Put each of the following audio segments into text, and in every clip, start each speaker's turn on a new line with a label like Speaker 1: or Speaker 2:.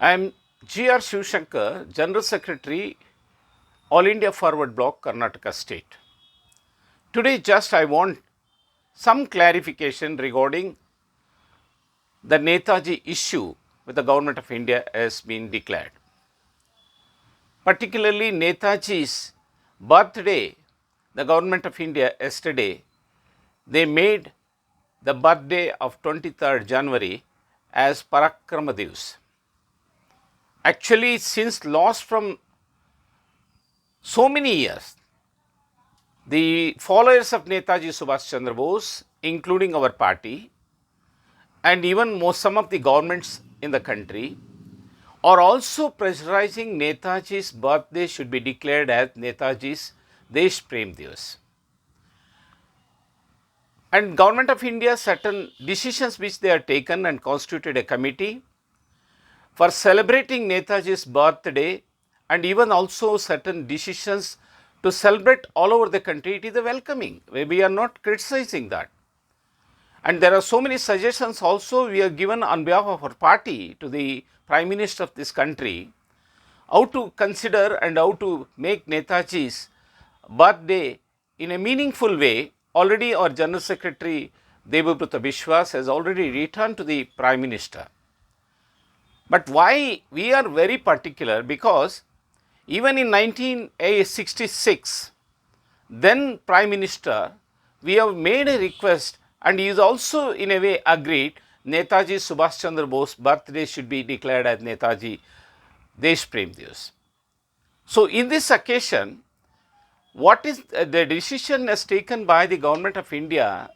Speaker 1: I am G.R. Shivshankar, General Secretary, All India Forward Bloc, Karnataka State. Today, I want some clarification regarding the Netaji issue with the Government of India has been declared. Particularly Netaji's birthday, the Government of India yesterday, they made the birthday of 23rd January as Parakrama Divas. Actually, since lost from so many years, the followers of Netaji Subhash Chandra Bose, including our party, and even some of the governments in the country, are also pressurizing Netaji's birthday should be declared as Netaji's Desh Prem Divas. And Government of India, certain decisions which they have taken and constituted a committee for celebrating Netaji's birthday, and even also certain decisions to celebrate all over the country. It is a welcoming. We are not criticizing that. And there are so many suggestions also we have given on behalf of our party to the Prime Minister of this country, how to consider and how to make Netaji's birthday in a meaningful way. Already our General Secretary Debabruta Bishwas has already written to the Prime Minister. But why we are very particular? Because even in 1966, then Prime Minister, we have made a request, and he is also in a way agreed, Netaji Subhash Chandra Bose birthday should be declared as Netaji Desh Prem Divas. So in this occasion, what is the decision as taken by the Government of India,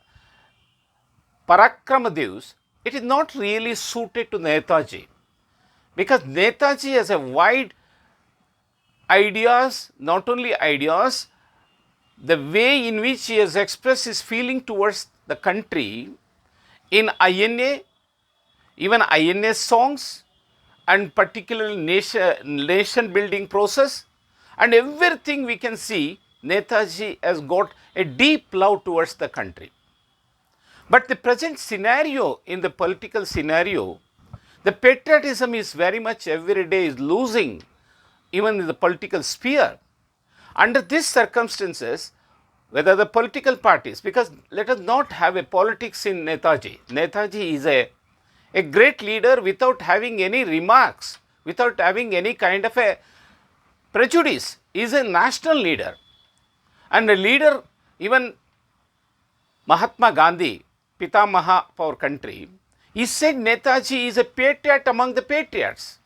Speaker 1: Parakrama Divas, it is not really suited to Netaji, because Netaji has a wide ideas, not only ideas, the way in which he has expressed his feeling towards the country in INA, even INA songs, and particularly nation building process, and everything we can see, Netaji has got a deep love towards the country. But the present scenario, in the political scenario, the patriotism is very much every day is losing, even in the political sphere. Under these circumstances, whether the political parties, because let us not have a politics in Netaji. Netaji is a great leader without having any remarks, without having any kind of a prejudice. He is a national leader. And a leader, even Mahatma Gandhi, Pitamaha of our country, he said Netaji is a patriot among the patriots.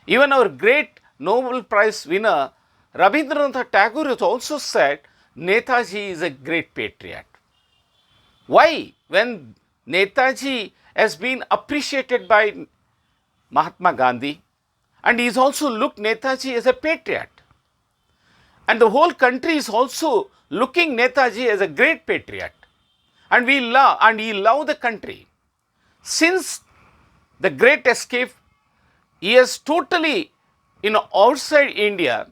Speaker 1: Even our great Nobel Prize winner, Rabindranath Tagore, has also said Netaji is a great patriot. Why? When Netaji has been appreciated by Mahatma Gandhi, and he is also looked Netaji as a patriot. And the whole country is also looking Netaji as a great patriot. And we love, and he loved the country. Since the great escape, he has totally, outside India,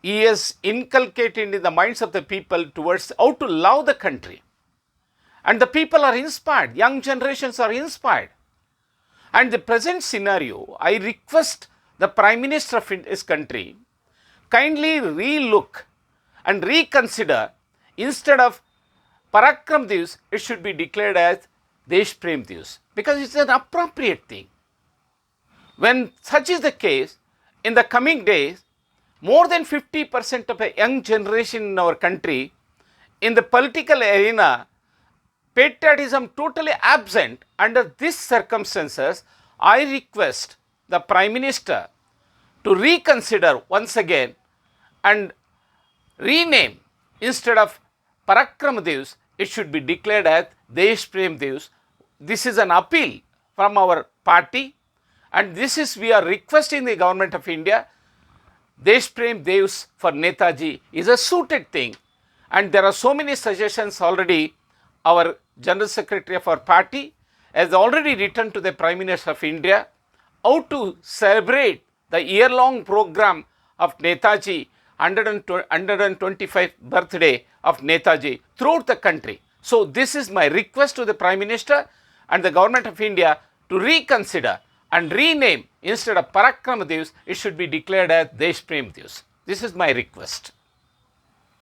Speaker 1: he has inculcated in the minds of the people towards how to love the country. And the people are inspired, young generations are inspired. And the present scenario, I request the Prime Minister of his country, kindly relook and reconsider, instead of Parakram Divas, it should be declared as Desh Prem Divas, because it's an appropriate thing. When such is the case, in the coming days, more than 50% of a young generation in our country, in the political arena, patriotism totally absent. Under these circumstances, I request the Prime Minister to reconsider once again and rename, instead of Parakram Divas, it should be declared as Desh Prem Divas. This is an appeal from our party, and this is, we are requesting the Government of India, Desh Prem Divas for Netaji is a suited thing. And there are so many suggestions already. Our General Secretary of our party has already written to the Prime Minister of India how to celebrate the year-long program of Netaji, 125th birthday of Netaji throughout the country. So this is my request to the Prime Minister and the Government of India to reconsider and rename instead of Parakrama Divas, it should be declared as Deshprem Divas. This is my request.